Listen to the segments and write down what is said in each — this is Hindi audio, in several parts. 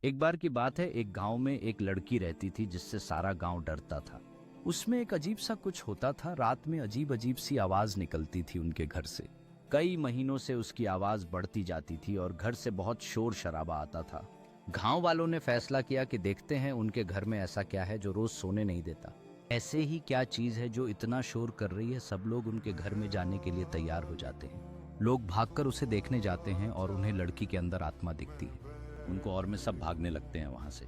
एक बार की बात है, एक गांव में एक लड़की रहती थी जिससे सारा गांव डरता था। उसमें एक अजीब सा कुछ होता था। रात में अजीब अजीब सी आवाज निकलती थी उनके घर से। कई महीनों से उसकी आवाज बढ़ती जाती थी और घर से बहुत शोर शराबा आता था। गांव वालों ने फैसला किया कि देखते हैं उनके घर में ऐसा क्या है जो रोज सोने नहीं देता। ऐसे ही क्या चीज है जो इतना शोर कर रही है। सब लोग उनके घर में जाने के लिए तैयार हो जाते हैं। लोग भागकर उसे देखने जाते हैं और उन्हें लड़की के अंदर आत्मा दिखती है। उनको और में सब भागने लगते हैं वहां से।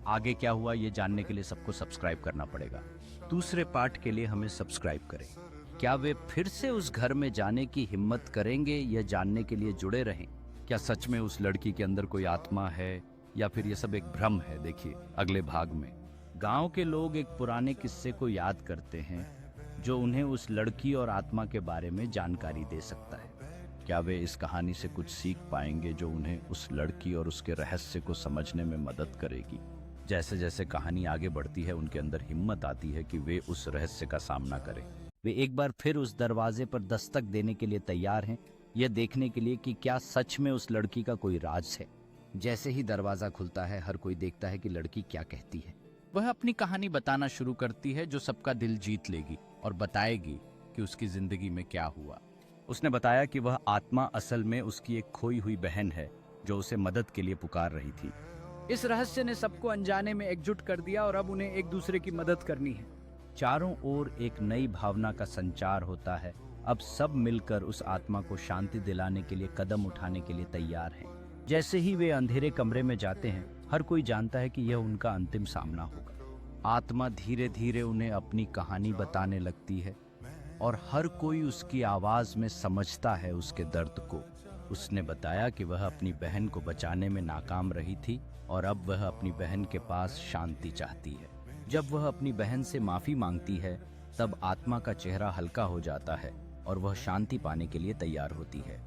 आगे क्या हुआ ये जानने के लिए सबको सब्सक्राइब करना पड़ेगा। दूसरे पार्ट के लिए हमें सब्सक्राइब करें। क्या वे फिर से उस घर में जाने की हिम्मत करेंगे, यह जानने के लिए जुड़े रहें। क्या सच में उस लड़की के अंदर कोई आत्मा है या फिर यह सब एक भ्रम है। देखिए अगले भाग में। गांव के लोग एक पुराने किस्से को याद करते हैं जो उन्हें उस लड़की और आत्मा के बारे में जानकारी दे सकता है। क्या वे इस कहानी से कुछ सीख पाएंगे जो उन्हें उस लड़की और उसके रहस्य को समझने में मदद करेगी। जैसे जैसे कहानी आगे बढ़ती है उनके अंदर हिम्मत आती है कि वे उस रहस्य का सामना करें। वे एक बार फिर उस दरवाजे पर दस्तक देने के लिए तैयार हैं, यह देखने के लिए कि क्या सच में उस लड़की का कोई राज है। जैसे ही दरवाजा खुलता है हर कोई देखता है कि लड़की क्या कहती है। वह अपनी कहानी बताना शुरू करती है जो सबका दिल जीत लेगी और बताएगी कि उसकी जिंदगी में क्या हुआ। उसने बताया कि वह आत्मा असल में उसकी एक खोई हुई बहन है जो उसे मदद के लिए पुकार रही थी। इस रहस्य ने सबको अनजाने में एकजुट कर दिया और अब उन्हें एक दूसरे की मदद करनी है। चारों ओर एक नई भावना का संचार होता है। अब सब मिलकर उस आत्मा को शांति दिलाने के लिए कदम उठाने के लिए तैयार हैं। जैसे ही वे अंधेरे कमरे में जाते हैं हर कोई जानता है कि यह उनका अंतिम सामना होगा। आत्मा धीरे धीरे उन्हें अपनी कहानी बताने लगती है और हर कोई उसकी आवाज में समझता है उसके दर्द को। उसने बताया कि वह अपनी बहन को बचाने में नाकाम रही थी और अब वह अपनी बहन के पास शांति चाहती है। जब वह अपनी बहन से माफी मांगती है तब आत्मा का चेहरा हल्का हो जाता है और वह शांति पाने के लिए तैयार होती है।